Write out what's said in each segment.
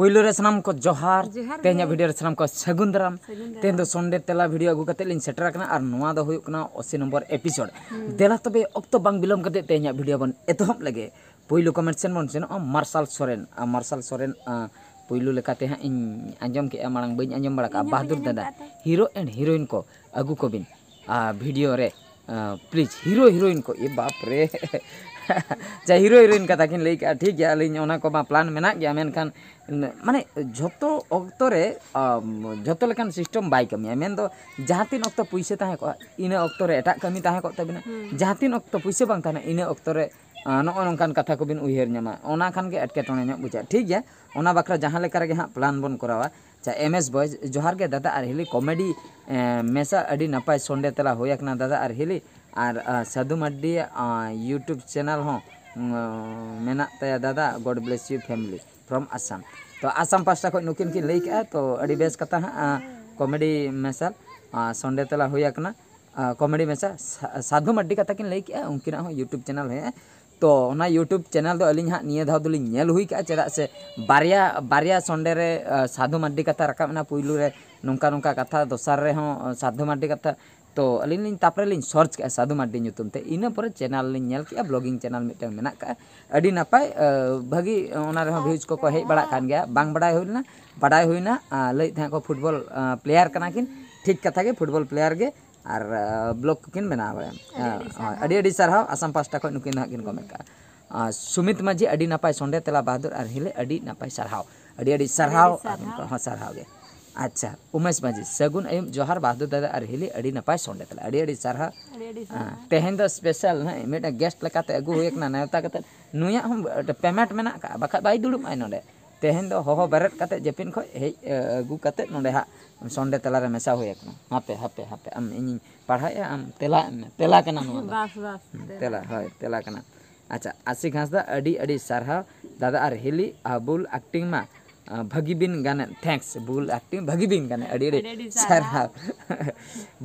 पुइलो रे सनाम को जोहार तेहना वीडियो रे सनाम को सगुन दाराम तेहन दो संडे तेला वीडियो आगु कते लिन सेटर कना आर नोआ दो हुयुक कना 80 नंबर एपिसोड देला तबे ऑक्तो बांग बिलोम कते तेहना वीडियो बन एतहब लगे पुइलो कमेंट सेन बन सेन मार्शल सोरेन पुइलो लेकाते हा इन आंजम के मांग बइन आंजम बड़ा का बहादुर दादा हीरो एंड हीरोइन को आगु को बिन वीडियो रे प्लीज हीरो हीरोइन को ये बाप रे जा हीरो हीरोइन कथा किन लई का ठीक गया अलिन ओना को मा प्लान मेना गया मेनखान माने झोतो ऑक्तो रे झोतो लेकान सिस्टम बाय कमिया मेन दो जहां तीन ऑक्तो पुइसे ताहे को इने ऑक्तो रे एटा कमी ताहे को तबिना जहां तीन ऑक्तो पुइसे बांग ताने इने ऑक्तो रे नो नोंकान कथा को बिन उयहर न्यामा ओना खान के अटके टोने न्यो बुझा ठीक गया ओना बकरा जहां लेकर के हां प्लान बन करावा चा एमएस बॉयज जोहार के दादा आर हिली कॉमेडी मेसा अडी नपाय संडे तला होयकना दादा आर हिली आर साधु माड्डी यूट्यूब चैनल हो मेना तया दादा God bless you family from Assam तो आसाम पास्टा को नुकिन की लई का तो अडी बेस कथा कॉमेडी मेसा संडे तला होयकना कॉमेडी मेसा साधु माड्डी कथा किन लई का उनकिना हो यूट्यूब चैनल है तो ना यूट्यूब चैनल दो अलिन हाँ निये धाव दोलिन नेल हुई का चेदा से बारिया संडे रे साधु माड्डी कथा रकाबना पुइलू रे नोंका नोंका कथा दोसार रे हो साधु माड्डी कथा तो अलिन लिन तापरे लिन सर्च के साधु माड्डी ᱧᱩᱛᱩᱢ ᱛᱮ ᱤᱱᱟᱹ ᱯᱚᱨᱮ ᱪᱮᱱᱮᱞ ᱞᱤᱧ ᱧᱮᱞ ᱠᱮᱜᱼᱟ ᱵᱞᱚᱜᱤᱝ ᱪᱮᱱᱮल ᱢᱤᱫᱴᱟᱝ ᱢᱮᱱᱟᱜ ᱠᱟᱜᱼᱟ ᱟᱹᱰᱤ ᱱᱟᱯᱟᱭ ᱵᱷᱟᱹᱜᱤ ᱚᱱᱟ ᱨᱮᱦᱚᱸ ᱵᱷᱤᱭᱩᱡ ᱠᱚᱠᱚ ᱦᱮᱡ ᱵᱟᱲᱟᱜ ᱠᱟᱱ ᱜᱮᱭᱟ ᱵᱟᱝ ᱵᱟᱰᱟᱭ ᱦᱩᱭᱱᱟ ᱞᱟᱹᱭ ᱛᱟᱦᱮᱸ ᱠᱚ ᱯᱷᱩᱴᱵᱚल प्लेयर ᱠᱟᱱᱟ ᱠᱤᱱ ᱴᱷᱤᱠ ᱠᱟᱛᱷᱟ ᱜᱮ ᱯᱷᱩᱴᱵᱚल प्लेयर गे और ब्लॉग किन बनाव अड़ी सारहाव आसाम पास्टा खो नुकिन हाँ किन कमेंट का सुमित माझी अड़ी नपाय संडे तेला बहादुर और हिले अड़ी नपाय सारहाव अड़ी सारहाव हाँ सारहाव गे अच्छा उमेश माझी सगुन अयुम जोहार बहादुर दादा और हिली अड़ी नपाय संडे तला अड़ी सारहाव तेहन दो स्पेशल मेट गेस्ट लेकाते अगु हुयकना नेवता कते नुया हम पेमेंट मेना का बखा बाय दुड़ुम आय नोडे तेहन दो होहो बेरेट कते जेपिन खो हे अगु कते नोडे हा संडे तला रे मेसा हुयकना हापे हम इन पढ़ाया हम तेला कना नो तेला होय तेला कना अच्छा आसिक हांसदा अड़ी सारहाव दादा और हिली बुल एक्टिंग मा भगी बिन गाने थैंक्स बुल एक्टिंग भगी बिन गाने अड़ी सारहाव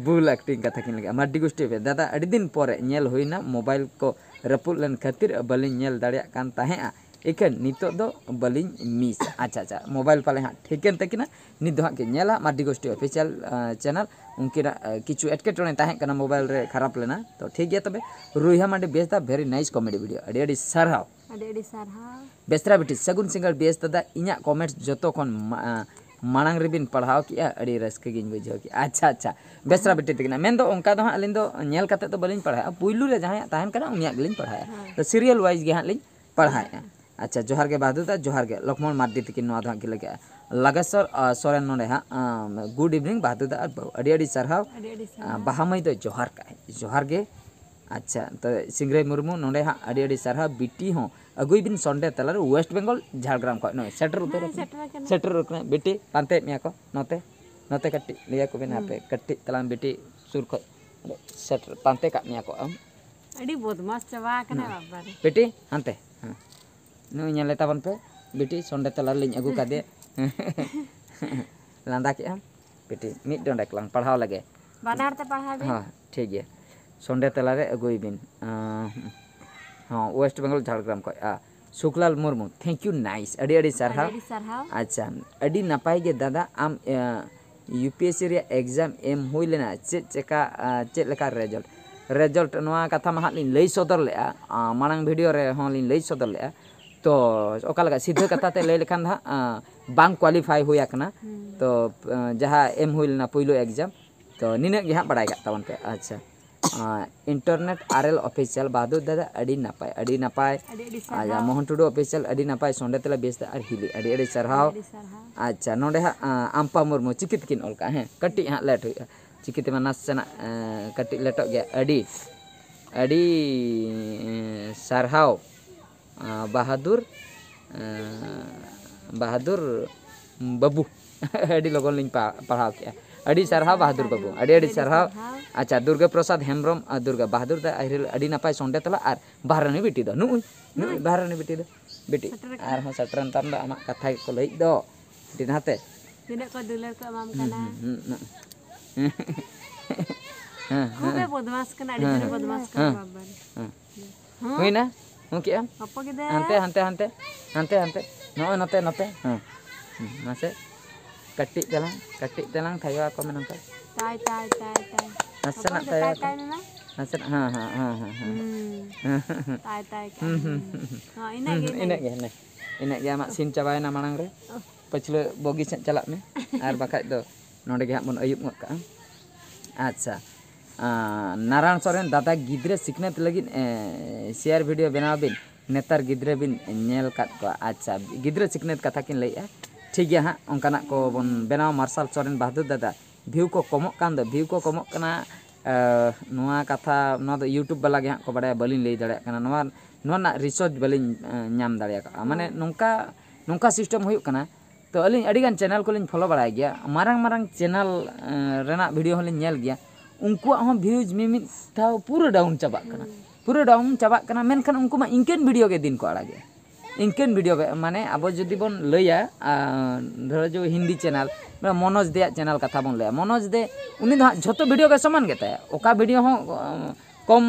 बुल एक्टिंग कथा किन लगे माड्डी गोष्ठी पे दादा अड़ी दिन पोरे नेल होइना मोबाइल को रपुल लन खातिर बलिन नेल दाड़िया कान ताहेआ एखन नितो दो बलिन मिस अच्छा मोबाइल पाले हाँ ठिकन तकिना नित दो हाँ के नेला माड्डी गोष्ठी ऑफिशियल चैनल उनकिना किछु एटकेटोने ताहें कना मोबाइल रे खराब लेना तो ठीक गया तबे रुइहा मांडे बेस दा वेरी नाइस कॉमेडी वीडियो अड़ी सारहाव बेसरा बेटी सगुन सिंगल बेस दादा इना कमेंट्स जतो खन मांग रेबिन पढ़ाव किया अड़ी रस्के गिन बुझाव की अच्छा बेसरा बेटी तकिना मेन दो उनका दो हाँ अलिन दो नेल कते तो बलिन पढ़ाया पुइलू रे जहां ताहेन कना उनिया गिलिन पढ़ाया तो सीरियल वाइज गे हाँ लिन पढ़ाया अच्छा जोहार के बहादुर दा जोहार के लक्ष्मण मार्डी तकिन नोआ दो हाँ के लगे लगासर सोरेन नोडे हाँ गुड इवनिंग बहादुर दा अड़ी सारहाव बाहामई दो जोहार के अच्छा तो सिंगरे मुर्मू नोडे हाँ अड़ी सारहाव बिटी हो अगुई बिन संडे तलार वेस्ट बेंगल झाड़ग्राम खो नो सेटर उतर बिटी पांते मिया को नोते कट्टी लिया को बिन हापे कट्टी तलाम बिटी सुर खो सेटर पांते का मिया को अड़ी बदमाश चबा कना बाबा रे बिटी हांते हां नु नेले ताबन पे बिटी संडे तलार लिन अगु कादे लांदा के हम बिटी मिड डंडे कलां पढ़ाव लगे बानार ते पढ़ाबे हां ठीक है संडे तलारे अगुई बिन हाँ वेस्ट बेंगल झाड़ग्राम को Sukhlal Murmu thank you nice अड़ी सारहाव अच्छा अड़ी नपाय गे दादा आम यूपीएससी रे एग्जाम एम हुई लेना चेक लेका रिजल्ट नोआ कथा मा लिन लई सदर ले मांग वीडियो रे हों लिन लई सदर ले तो ओका लगा सीधा कथा ते लई लेखान बांग क्वालिफाई हुई कना तो जहाँ एम हुई लेना पहिलो एग्जाम तो निने गे हाँ बड़ाय तबन पे अच्छा इंटरनेट आरएल ऑफिशियल बहादुर दादा अड़ी नपाय आजा मोहन टुडू ऑफिशियल अड़ी नपाय संडे तला बेस दा हिली अड़ी सारहाव अच्छा नोडे हा आम्पा मुर्मू चिकित किन ओलका हैं कट्टी हाँ लेट हुई चिकित में नासना कट्टी लेटो गया अड़ी सारहाव बहादुर बाबू अड़ी लगन लिन पढ़ाव के अड़ी सारहाव बहादुर बाबू अड़ी सारहाव अच्छा दुर्गा प्रसाद हेम्ब्रम दुर्गा बहादुर दा अड़ी नपाय संडे तला और बाहरानी बेटी दो नुई बाहरानी बेटी दो बेटी और हो सटरन ताम दो आमा कथा को लई दो दिन हाते तिना को दुलर को माम कना खूबे बदमाश कना अड़ी बदमाश कना बाबा होइना हो के पप्पा के दे हांते नो नते हां Masih ketik telang kayu aku menangkap. Tai. Nasenak Apa tayo. tai memang? Nasenak ha. Tai. Oh, ini. Inek ge amak sin cabaina manang re. Pachle bogi calak me. Ar bakat do nonde ge hak mon ayub ngok ka. Acha. Narayan Soren दादा गिद्रे सिखनेत लगिन share video बनाबिन नेतार गिद्रे बिन nail काट को अच्छा गिद्रे सिखनेत कथा किन लइया ठीक गया हाँ ओंकाना को बन बनाव मार्शल सोरेन बहादुर दादा व्यू को कमोक कान दो व्यू को कमोक कना नोआ कथा नोआ दो यूट्यूब वाला गे हाँ को बड़ा बलिन लई दाड़े कना नोआ नोआ ना रिसोर्च बलिन नाम दाड़े का माने नोंका सिस्टम हुयुक कना तो अलिन अडिगान चैनल को लिन फॉलो बड़ाय गया मारंग चैनल रेना वीडियो होलिन नेल गया उनको हम व्यूज मिमित था पूरा डाउन चाबा कना मेनखान उनको मा इनकेन वीडियो के दिन को आड़ागे इनकेन वीडियो माने अब जदि बन लैया धरो जो हिंदी चैनल मनोज दे चैनल कथा बन लैया मनोज दे उनी दो झोतो वीडियो के समान गेताया ओका वीडियो हो कम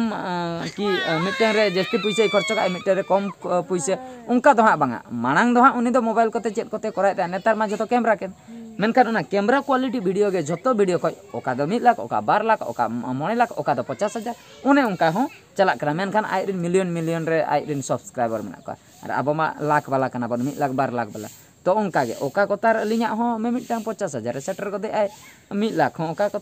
कि मिटन रे जस्ती पैसा खर्च का मिटन रे कम पैसा उनका दो हाँ बांगा मांग दो हाँ उनी दो मोबाइल कोते चेक कोते करायता नेतार मा जतो कैमरा के मेनखान उना कैमरा क्वालिटी वीडियो के झोतो वीडियो को ओका दो 1 लाख ओका 2 लाख ओका 9 लाख ओका दो 50,000 उन्हें उनका हो चला करा मेनखान आइरिन मिलियन रे आइरिन सब्सक्राइबर मेना को और अब मा लाख वाला कना बन 1 लाख 2 लाख वाला तो उनका गे ओका कोतार अलिया हो मे मिटांग 50,000 सेटर को दे 1 लाख हो ओका को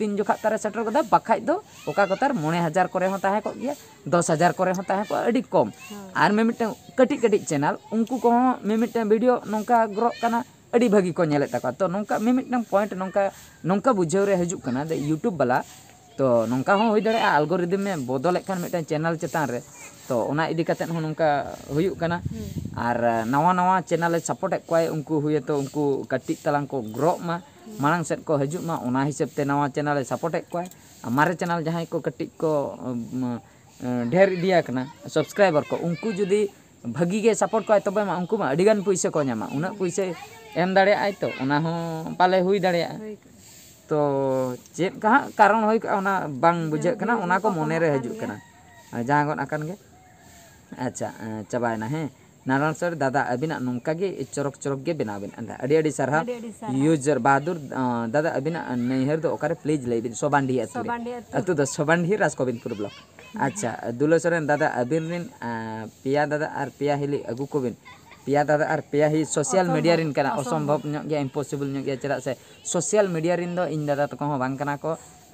3 जोखा तारे सेटर को दे बखाई दो ओका कोतार 9,000 करे हो ताहे को गया 10,000 करे हो ताहे को अडी कम और मे मिटांग कटी चैनल उनको को मे मिटांग वीडियो नोंका ग्रो कना अड़ी भागी को नेले तक तो नौका मिमिटन पॉइंट नौका बुझाव रे हजू कना दे यूट्यूब वाला तो नौका हो होई दाड़े एल्गोरिदम में बदले खान मिटन चैनल चेतान रे तो ओना इदी कतेन हो नौका हुयू कना और नवा चैनल सपोर्ट कोय उनको हुए तो उनको कटी तलांग को ग्रो मा मांग सेट को हजू मा ओना हिसाब ते नवा चैनल सपोर्ट कोय मारे चैनल जहां को कटी को ढेर दिया कना सब्सक्राइबर को उनको जुदी भागी के सपोर्ट कोय तबे मा उनको मा अडिगान पैसा को न्यामा उना पैसा एम दाड़े आय तो उना हो पाले हुई दाड़े तो चेक कहाँ कारण होई उना बांग बुझे कना उना को मोने रे हजू कना जहां गन आकन गे अच्छा चबायना है नारायण सर दादा अबिना नोंका गे चरक गे बनाबिन अंदा अडी सरहा यूजर बहादुर दादा अबिना नैहर दो ओकारे प्लीज लेबिन सोबांडी अतु दो सोबांडी राजकोबिनपुर ब्लॉक अच्छा दुलो सरेन दादा अबिन रिन पिया दादा और पिया हिली अगु कोबिन पिया दादा और पिया ही सोशल मीडिया रिन कना असंभव न्यो गया इम्पॉसिबल न्यो गया चरा से सोशल मीडिया रिन दो इन दादा तको हो बांग कना को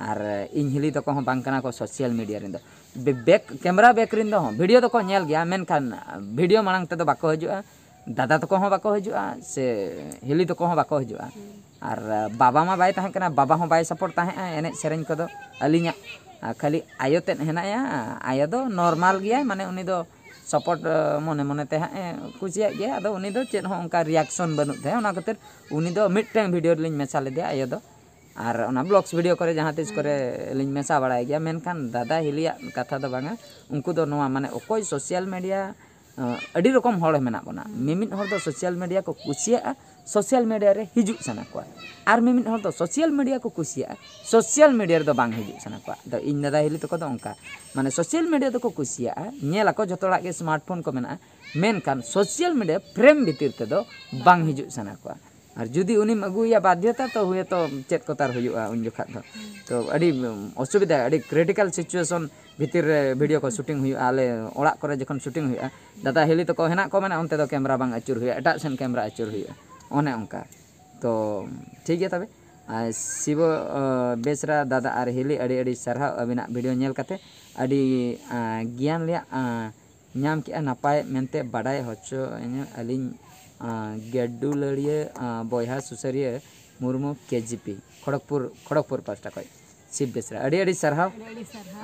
और इन हिली तको हो बांग कना को सोशल मीडिया रिन दो बैक कैमरा बैक रिन दो वीडियो तको नेल गया मेनखान वीडियो मांग ते दो बाको हजुआ दादा तको हो बाको हजुआ से हिली तको हो बाको हजुआ और बाबा मा बाय ताहे कना बाबा हो बाय सपोर्ट ताहे एने सेरेन को दो अलिया खाली आयो तेन हेनाया आयो दो नॉर्मल गया माने उनी दो सपोर्ट मने ते कुसिया गया अदो उनी दो चेन हो उनका रिएक्शन बनु थे ओना खातिर उनी दो मिडटाइम वीडियो लिन मेसा ले दिया आयो दो और ओना ब्लॉग्स वीडियो करे जहां तिस करे लिन मेसा बड़ाय गया मेनखान दादा हिलिया कथा दो बांगा उनको दो नोआ माने ओकोय सोशल मीडिया अडी रकम हड़ मेना बना मिमित हड़ दो सोशल मीडिया को कुसिया सोशल मीडिया रे हिजू सना को और मिमित हड़ दो सोशल मीडिया को कुसिया सोशल मीडिया रे दो बांग हिजू सना को दो इन दादा हिली तो को दो उनका माने सोशल मीडिया दो को कुसिया नेला को जतोड़ा के स्मार्टफोन को मेना मेनखान सोशल मीडिया फ्रेम भीतर ते दो बांग हिजू सना को और जुदी उनी अगुया बाध्यता तो हुए तो चेक को तार हुआ उन जोखा तो अड़ी असुविधा अड़ी क्रिटिकल सिचुएशन भीतर वीडियो को शूटिंग हुआ आले ओड़ा करे जखन शूटिंग हुआ दादा हिली तो को हेना को माने उनते दो कैमरा बांग अचुर हुआ एटा सेन कैमरा अचुर हुआ ओने उनका तो ठीक है तबे शिव बेसरा दादा और हिली अड़ी सरहा अबिना वीडियो नेल कते अड़ी ज्ञान लिया नाम के नपाय मेनते बाडाय होचो अलिन गेडुलड़िया बयहा सुसरिया मुर्मू केजीपी खड़गपुर पास्टा कोई शिव बेसरा अड़ी सरहा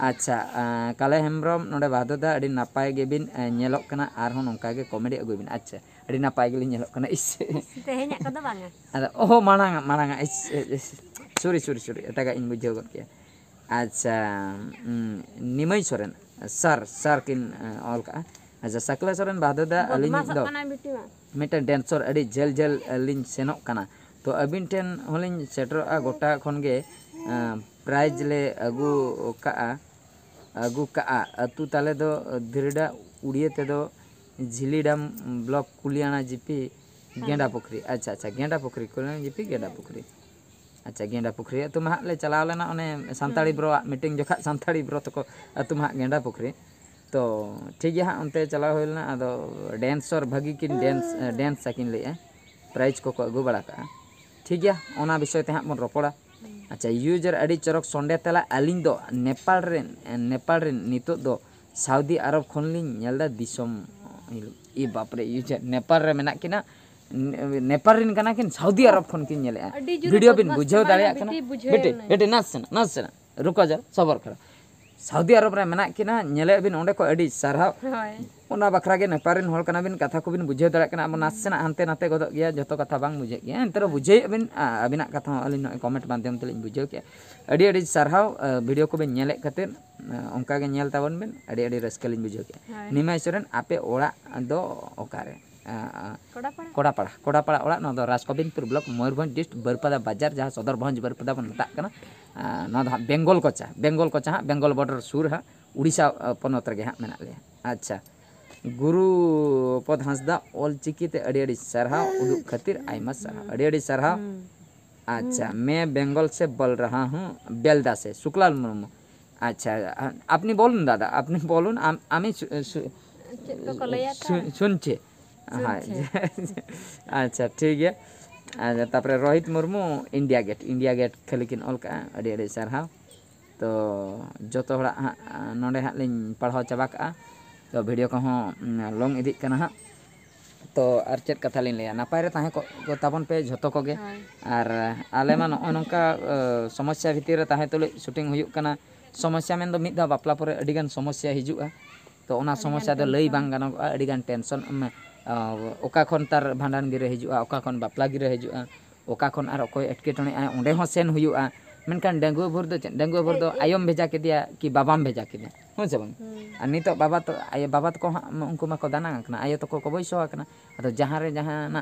अच्छा काले हेम्ब्रम नोडे बादोदा अड़ी नपाय गेबिन नेलोक कना आरहों नोंका गे कॉमेडी अगुबिन अच्छा अड़ी नपाय गेलिन नेलोक कना इस तेहेnya ko do banga ada oh mananga sorry एटागा इन बुझाव गद के अच्छा निमय सोरेन सर किन ऑल का अच्छा सकला सोरेन बादोदा अलिन दो मिटन डांसर अड़ी झल लिन सेनोक कना तो अबिन टेन होलिन सेटरा गोटा खनगे प्राइज ले अगु का अतु ताले दो धिरडा उड़िए ते दो झिलीडाम ब्लॉक कुलियाना जीपी गेंडा पुखरी अच्छा अच्छा गेंडा पुखरी को जिपी गेंडा पुखरी अच्छा गेंडा पुखरी तुम हाँ ले चलाव लेना उन्हें संताड़ी ब्रो मीटिंग जोखा संताड़ी ब्रो तक तुम हाँ गेंडा पुखरी तो ठीक है हाँ उनते चलाव होना अदो डांसर भागी किन डांस सकिन ले प्राइज को अगू बड़ा का ठीक है ओना विषय ते हाँ बन रोपड़ा अच्छा यूजर अड़ी चरक संडे तला अलिंग दो नेपाल रेन नितो दो सऊदी अरब खन लिंग नेलदा दिसम ई बापरे यूजर नेपाल रे मेना किना नेपाल रेन कना किन सऊदी अरब खन किन नेले वीडियो बिन बुझाव दाड़िया कना बेटे बेटे नाच रुको जा सबर करो सऊदी अरब रे मेना किना नेले बिन ओंडे को अड़ी सरहाव ओना बखरा गे नेपाल रेन होल कना बिन कथा को बिन बुझाव दाड़िया कना नाचना हानते नाते गदो गया जतो कथा बांग बुझे गया एंतरो बुझे बिन अबिना कथा अलिन कमेंट माध्यम ते लिन बुझाव के अड़ी अड़ी सरहाव वीडियो को बिन नेले खातिर ओंका गे नेल ताबन बिन अड़ी अड़ी रस्का लिन बुझाव के निमा इसरन आपे ओड़ा दो ओकारे कोड़ापाड़ा ओड़ा न दो राजकबिनपुर ब्लॉक मयूरभंज डिस्ट्रिक्ट बरपदा बाजार जहाँ सदर भंज बरपदा बन मता कना न दो बेंगल कोचा हाँ बेंगल बॉर्डर सुर हाँ उड़ीसा पनत रे हाँ मेना ले अच्छा गुरु पद हांसदा ऑल चिकीते अड़ी सरहाव उदुग खातिर आयमा सरहाव अड़ी सरहाव अच्छा मैं बेंगल से बोल रहा हूँ बेलदा से शुक्लाल मुर्मू अच्छा अपनी बोलून दादा अपनी बोलून आमी सुनछे हाँ अच्छा ठीक है अच्छा तापरे रोहित मुर्मू इंडिया गेट खाली किन ऑल का अड़ी सरहाव तो जोतो हड़ा हाँ नोडे हाँ लिन पढ़ाव चाबा का तो वीडियो को लॉन्ग इदी कना हाँ तो आर चेक कथा लिन लिया नापाय रे ताहे को ताबन पे झोतो को गे आर आले मा नॉय नोंका समस्या भितर रे ताहे तुले शूटिंग हुयुक कना समस्या मेन दो मिद दा बापला परे अडी गान समस्या हिजुआ तो ओना समस्या दो लई बांग गानो अडी गान टेंशन ओका खन तार भांडान गिरे हिजुआ ओका खन बापला गिरे हिजुआ ओका खन आर ओकोय एटकेटणे आ ओंडे हो सेन हुयुआ मेनकान डेंगू भर दो आयम भेजा के दिया कि बाबाम भेजा के दिया हो से बंग आ नितो बाबा तो उनको मा को दाना कना आयो तो को बयसो कना अतो जहां रे जहां ना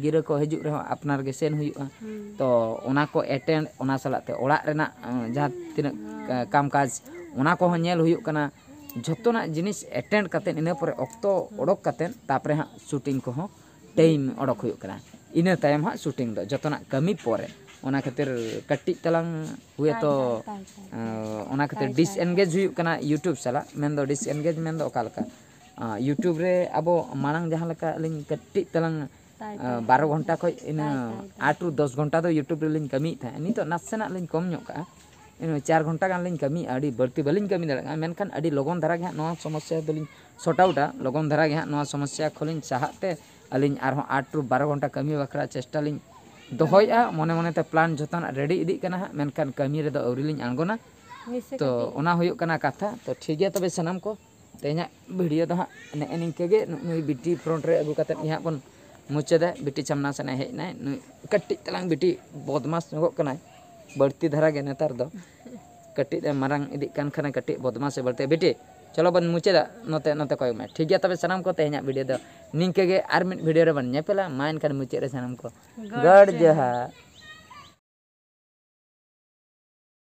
गिरे को हिजुक रे अपनार गे सेन हुयुआ तो ओना को अटेंड ओना सलाते ओड़ा रेना जहां तिना काम काज ओना को नेल हुयुक कना झोतोना जिनिस अटेंड काते इने परे ऑक्तो ओडक काते तापरे हा शूटिंग को टाइम ओडक हुयुक कना इने टाइम हा शूटिंग दो झोतोना कमी परे ओना खातिर कट्टी तलांग हुए तो ओना खातिर डिसएंगेज हुयुक कना यूट्यूब सला मेन दो डिसएंगेज मेन दो ओकालका यूट्यूब रे अब मांग जहां लका लिंग कट्टी तलांग 12 घंटा को इन 8 ରୁ 10 घंटा दो यूट्यूब रे लिंग कमी था नितो नासना लिंग कम ᱧᱚᱜ का इन 4 घंटा गान लिंग कमी अड़ी बढ़ती बलिंग कमी दड़ा मेनखान अड़ी लगन धरा गे नो समस्या दलिंग सॉर्ट आउटा लगन धरा गे नो समस्या खोलिंग चाहते अलिंग आरो 8 ରୁ 12 घंटा कमी बखरा चेष्टा लिंग दोहया मने मने ते प्लान जतन रेडी इदी कना मेनखान कमी रे दो अवरी लिंग आंगोना तो ओना हुयुक कना कथा तो ठीक है तबे सनम को तेना वीडियो दो हा ने निंके गे नुई बिटी फ्रंट रे अगु कते यहां बन मुचेदा बिटी चमना सने हेज नाय नुई कट्टी तलांग बिटी बदमाश नको कनाय बढ़ती धरा गे नेतार दो कट्टी दे मारंग इदी कान खना कट्टी बदमाश बढ़ते बिटी चलो बन मुचेदा नोते नोते कोय में ठीक है तबे सनम को तेना वीडियो दो निंके गे आर मिड वीडियो रे बन नेपेला माइन कान मुचे रे सनम को गड जहा।